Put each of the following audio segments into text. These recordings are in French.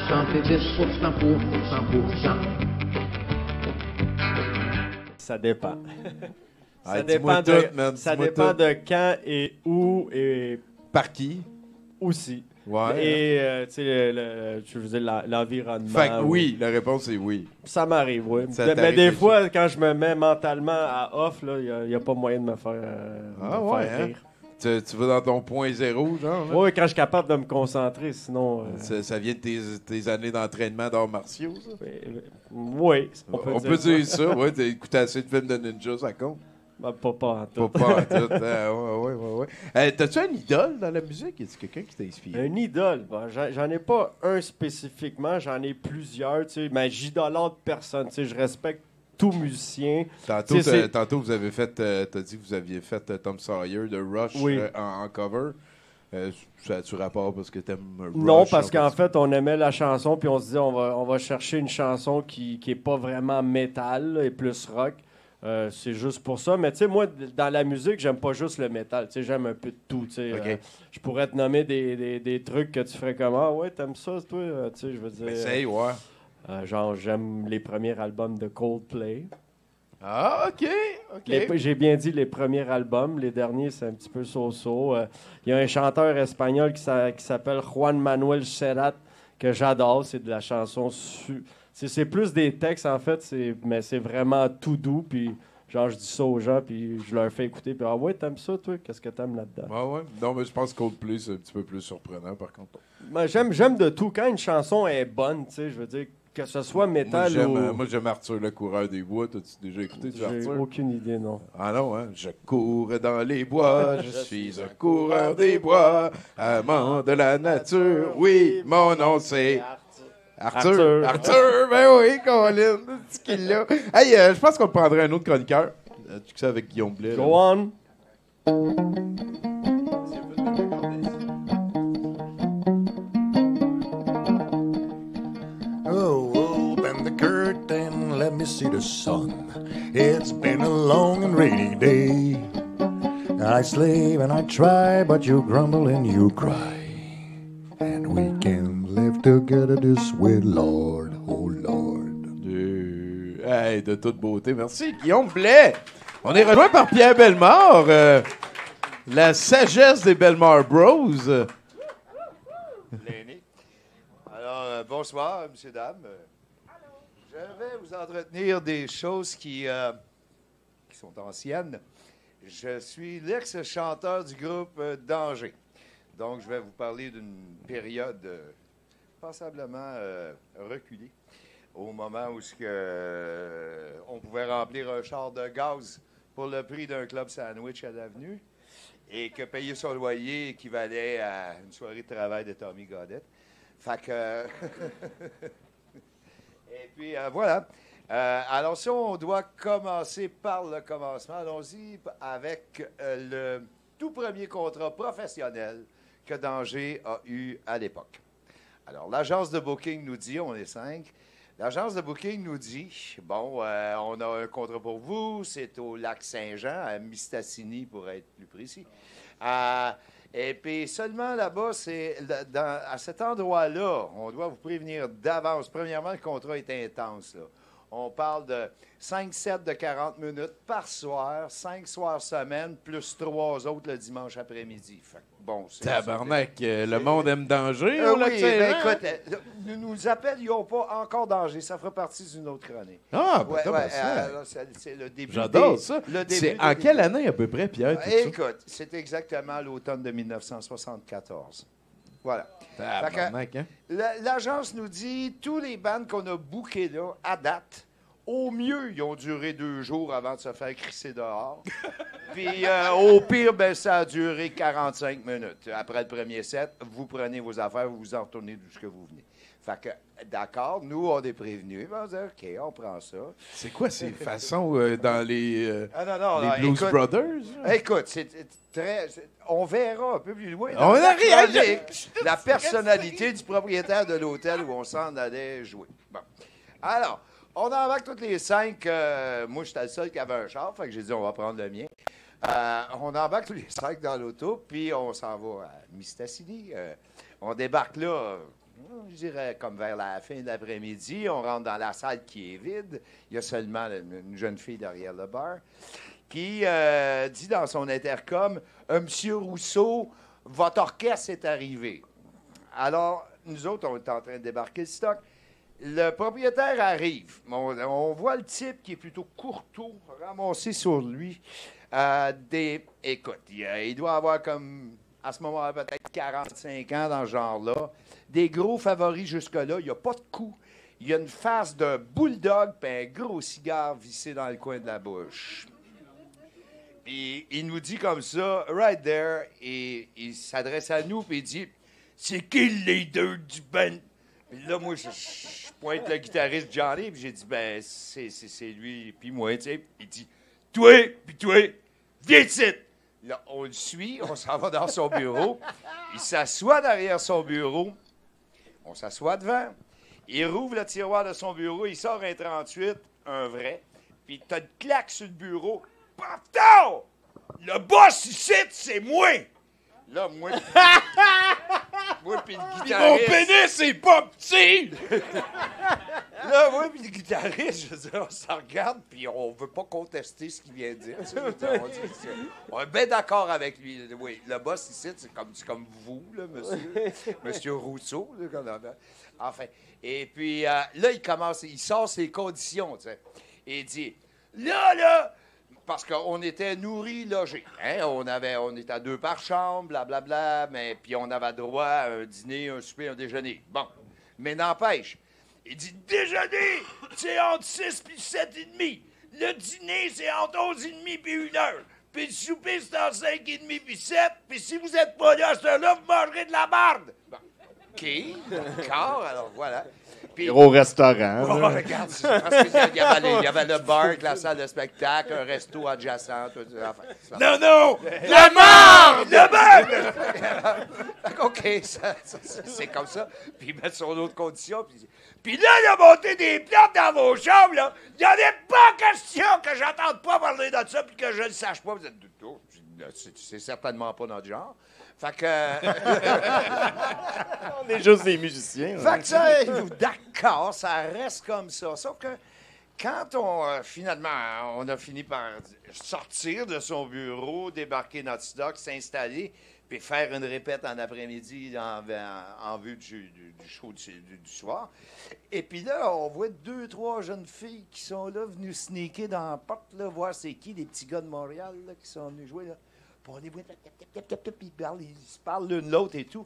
chanter 10% pour 100%. Ça dépend. Ah, dis-moi tout, man, ça dis-moi dépend tout. de quand et où et Par qui? aussi. Ouais. Et, tu sais, je veux dire, l'environnement. Fait que oui, la réponse est oui. Ça m'arrive, oui. Ça Mais t'arrive des de fois, quand je me mets mentalement à off, il n'y a pas moyen de me faire, rire. Tu vas dans ton point zéro, genre? Là? Oui, quand je suis capable de me concentrer, sinon... Ça vient de tes années d'entraînement d'arts martiaux, ça? Oui, On peut dire ça, oui. T'as écouté assez de films de ninja, ça compte? Ben, pas en tout. Pas en tout. Ouais. T'as-tu un idole dans la musique? Est-ce quelqu'un qui t'a inspiré? Un idole, ben, j'en ai pas un spécifiquement, j'en ai plusieurs, tu sais, mais j'idolâtre personne, tu sais, je respecte tout musicien. Tantôt, vous avez fait, t'as dit que vous aviez fait Tom Sawyer de Rush Oui. en cover. Ça a-tu rapport parce que t'aimes Rush? Non, parce qu'en fait, on aimait la chanson, puis on se dit, on va chercher une chanson qui est pas vraiment métal là, et plus rock. C'est juste pour ça. Mais tu sais, moi, dans la musique, j'aime pas juste le métal. Tu sais, j'aime un peu de tout. Tu sais, Ok. je pourrais te nommer des trucs que tu ferais comme ah ouais, t'aimes ça, toi? Tu sais, je veux dire. Essaye, ouais. Genre, j'aime les premiers albums de Coldplay. Ah, OK. J'ai bien dit les premiers albums. Les derniers, c'est un petit peu so-so. Il y a un chanteur espagnol qui s'appelle Juan Manuel Serrat que j'adore. C'est de la chanson... C'est plus des textes, en fait, mais c'est vraiment tout doux. Puis, genre, je dis ça aux gens, puis je leur fais écouter. Puis, ah ouais, t'aimes ça, toi? Qu'est-ce que t'aimes là-dedans? Ah ouais. Non, mais je pense que Coldplay, c'est un petit peu plus surprenant, par contre. Ben, j'aime de tout. Quand une chanson est bonne, tu sais, je veux dire, que ce soit métal Moi, j'aime Arthur, le coureur des bois. T'as-tu déjà écouté du J'ai Arthur? aucune idée, non. Ah non, hein? Je cours dans les bois, je suis un coureur des bois, amant de la nature. Oui, mon nom c'est... Arthur, ben oui, Colin, c'est qu'il l'a. Hey, je pense qu'on prendrait un autre chroniqueur. Tu sais, avec Guillaume Blais. Go on! Oh, open the curtain, let me see the sun. It's been a long and rainy day. I slave and I try, but you grumble and you cry. And we can live together this way, Lord, oh Lord. Hey, de toute beauté. Merci, Guillaume Blais. On est rejoint par Pierre Bellemare, la sagesse des Bellemare Bros. L'aîné. Alors, bonsoir, messieurs, dames. Je vais vous entretenir des choses qui sont anciennes. Je suis l'ex-chanteur du groupe Danger. Donc, je vais vous parler d'une période passablement reculée, au moment où on pouvait remplir un char de gaz pour le prix d'un club sandwich à l'avenue et que payer son loyer équivalait à une soirée de travail de Tommy Godette. Fait que... Et puis, voilà. Alors, si on doit commencer par le commencement, allons-y avec le tout premier contrat professionnel que Danger a eu à l'époque. Alors, l'agence de booking nous dit, on est 5, l'agence de booking nous dit, bon, on a un contrat pour vous, c'est au Lac-Saint-Jean, à Mistassini pour être plus précis. Et puis seulement là-bas, à cet endroit-là, on doit vous prévenir d'avance. Premièrement, le contrat est intense, là. On parle de 5 sets de 40 minutes par soir, 5 soirs semaine, plus 3 autres le dimanche après-midi. Fait que, bon, c'est Tabarnak, le monde aime Danger. oui, ben, écoute, nous nous appelions pas encore Danger. Ça fera partie d'une autre chronique. Ah, ben, Ouais, ça. c'est le début. J'adore ça. le début C'est des- en quelle année à peu près, Pierre? tout ça? Écoute, c'est exactement l'automne de 1974. Voilà. Tabarnak, hein? L'agence nous dit, tous les bands qu'on a bookés là, à date, au mieux, ils ont duré 2 jours avant de se faire crisser dehors. Puis au pire, ben, ça a duré 45 minutes. Après le premier set, vous prenez vos affaires, vous vous en retournez d'où que vous venez. Fait que, d'accord, nous, on est prévenus. On va dire, OK, on prend ça. C'est quoi ces façons dans les non, Blues écoute, Brothers? Écoute, on verra un peu plus loin. On la a rien. chronique, la personnalité du propriétaire de l'hôtel où on s'en allait jouer. Bon. Alors, on embarque toutes les 5. Moi, j'étais le seul qui avait un char, fait que j'ai dit, on va prendre le mien. On embarque tous les 5 dans l'auto, puis on s'en va à Mistassini. On débarque là, je dirais comme vers la fin de l'après-midi. On rentre dans la salle qui est vide. Il y a seulement une jeune fille derrière le bar qui dit dans son intercom, « Monsieur Rousseau, votre orchestre est arrivé. » Alors, nous autres, on est en train de débarquer le stock. Le propriétaire arrive. On voit le type qui est plutôt courteau, ramassé sur lui. Écoute, il doit avoir comme, à ce moment-là, peut-être 45 ans dans ce genre-là. Des gros favoris jusque-là. Il n'y a pas de cou. Il y a une face de bulldog et un gros cigare vissé dans le coin de la bouche. Puis il nous dit comme ça, right there, et il s'adresse à nous et il dit « C'est qui le leader du band? » Puis là, moi, je pointe le guitariste Johnny, puis j'ai dit « Ben, c'est lui, puis moi, tu sais. » Il dit « Toi, puis toi, viens ici! » Là, on le suit, on s'en va dans son bureau. Il s'assoit derrière son bureau. On s'assoit devant. Il rouvre le tiroir de son bureau, il sort un 38, un vrai, puis t'as une claque sur le bureau. Putain! Le boss ici, c'est moi! Là, moi puis le guitariste... Mon pénis, c'est pas petit! Là, moi puis le guitariste, je veux dire, on s'en regarde, puis on veut pas contester ce qu'il vient de dire. On est bien d'accord avec lui. Oui, le boss ici, c'est comme vous, là, monsieur Rousseau. Là, enfin, et puis là, il sort ses conditions, tu sais. Et il dit, là... Parce qu'on était nourris, logés. Hein? On était à 2 par chambre, blablabla, mais puis on avait droit à un dîner, un souper, un déjeuner. Bon. Mais n'empêche, il dit déjeuner, c'est entre 6 et 7 et demi. Le dîner, c'est entre 11 et demi puis 1 heure. Puis le souper, c'est entre 5 et demi puis 7. Puis si vous êtes pas là à cette heure-là, vous mangerez de la marde. Bon. OK, d'accord, alors voilà. Puis, au restaurant. Oh, regarde, parce qu'il y avait le bar, la salle de spectacle, un resto adjacent. Tout, enfin, Non! La marde! La marde! OK, c'est comme ça. Puis il met sur d'autres conditions. Puis là, il a monté des plantes dans vos chambres. Là. Il n'y avait pas question que j'entende pas parler de ça puis que je ne le sache pas. Vous êtes c'est certainement pas notre genre. Fait que... On est juste des musiciens. Fait que ça, d'accord, ça reste comme ça. Sauf que quand finalement, on a fini par sortir de son bureau, débarquer notre stock, s'installer, puis faire une répète en après-midi en vue du show du soir. Et puis là, on voit 2-3 jeunes filles qui sont là, venues sneaker dans la porte, là, voir c'est qui, les petits gars de Montréal là, qui sont venus jouer là. Puis on les voit, ils se parlent l'une l'autre et tout.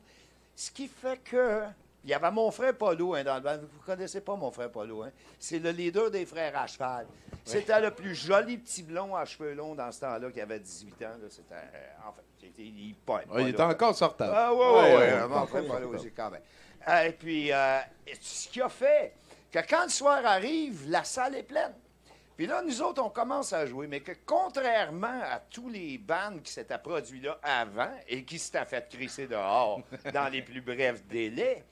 Ce qui fait que... Il y avait mon frère Paulo dans le band. Vous ne connaissez pas mon frère Paulo, hein? C'est le leader des frères à cheval. C'était le plus joli petit blond à cheveux longs dans ce temps-là, qui avait 18 ans. Là. C'était... en fait, il était encore sortable. Ah ouais. Mon frère Paulo aussi, quand même. Et puis, ce qui a fait que quand le soir arrive, la salle est pleine. Puis là, nous autres, on commence à jouer, mais que contrairement à tous les bands qui s'étaient produits là avant et qui s'étaient fait crisser dehors dans les plus brefs délais,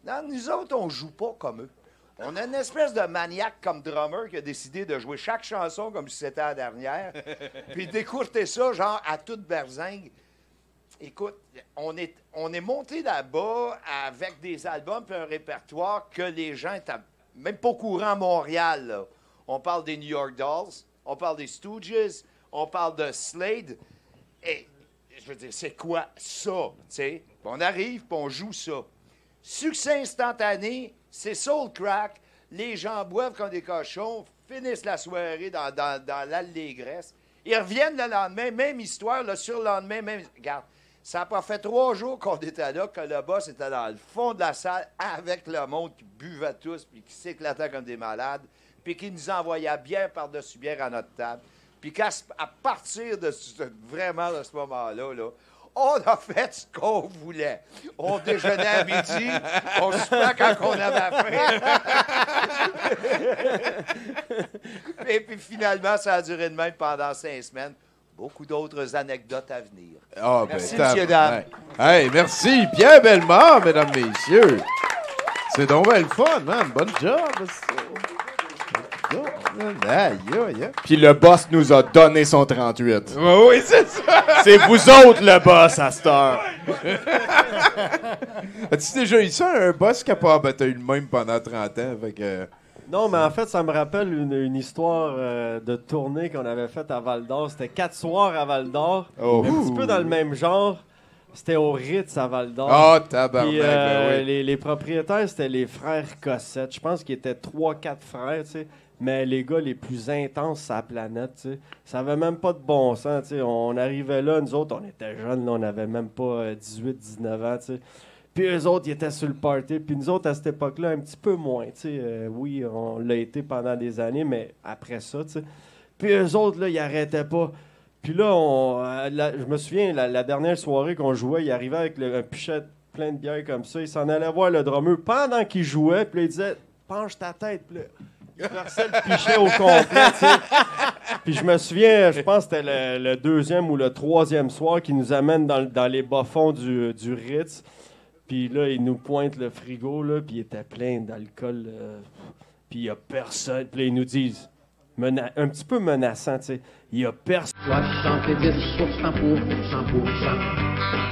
là, nous autres, on joue pas comme eux. On a une espèce de maniaque comme drummer qui a décidé de jouer chaque chanson comme si c'était la dernière, puis d'écourter ça, genre, à toute berzingue. Écoute, on est monté là-bas avec des albums et un répertoire que les gens étaient même pas au courant à Montréal, là. On parle des New York Dolls, on parle des Stooges, on parle de Slade. Et, je veux dire, c'est quoi ça, tu sais? On arrive, puis on joue ça. Succès instantané, c'est soul crack. Les gens boivent comme des cochons, finissent la soirée dans l'allégresse. Ils reviennent le lendemain, même histoire, le surlendemain, même... Regarde, ça n'a pas fait 3 jours qu'on était là, que le boss était dans le fond de la salle avec le monde qui buvait tous, puis qui s'éclatait comme des malades, puis qui nous envoyait bière par-dessus bière à notre table. Puis qu'à partir de vraiment de ce moment-là, là, on a fait ce qu'on voulait. On déjeunait à midi, on soupait quand on avait faim. Et puis finalement, ça a duré de même pendant 5 semaines. Beaucoup d'autres anecdotes à venir. Oh, merci, messieurs, dames. Hey, merci. Pierre Bellemare, mesdames, messieurs. C'est donc bien le fun, man. Bonne job. Aïe, aïe. Puis le boss nous a donné son 38. Oui, c'est ça. C'est vous autres le boss à cette heure. As-tu déjà eu ça, un boss capable? Ben, t'as eu le même pendant 30 ans, fait que... Non, mais en fait, ça me rappelle une histoire de tournée qu'on avait faite à Val-d'Or. C'était 4 soirs à Val-d'Or. Oh. Un petit peu dans le même genre. C'était au Ritz à Val-d'Or. Ah, tabarnak, Puis, ben oui. les propriétaires, c'était les frères Cossette. Je pense qu'ils étaient 3-4 frères, tu sais. Mais les gars les plus intenses sur la planète, tu sais. Ça avait même pas de bon sens, tu sais. On arrivait là, nous autres, on était jeunes, là, on avait même pas 18-19 ans, tu sais. Puis eux autres, ils étaient sur le party. Puis nous autres, à cette époque-là, un petit peu moins, tu sais. Oui, on l'a été pendant des années, mais après ça, tu sais. Puis eux autres, là, ils arrêtaient pas. Puis là, je me souviens, la dernière soirée qu'on jouait, il arrivait avec un pichet plein de bière comme ça. Il s'en allait voir le drummer pendant qu'il jouait. Puis là, il disait « Penche ta tête. » Puis là, il versait le pichet au complet, tu sais. Puis je me souviens, je pense que c'était le deuxième ou le troisième soir qui nous amène dans les bas-fonds du Ritz. Puis là, il nous pointe le frigo, là, puis il était plein d'alcool. Puis il n'y a personne. Puis là, ils nous disent, un petit peu menaçant, tu sais, il n'y a personne. 70% pour 100%.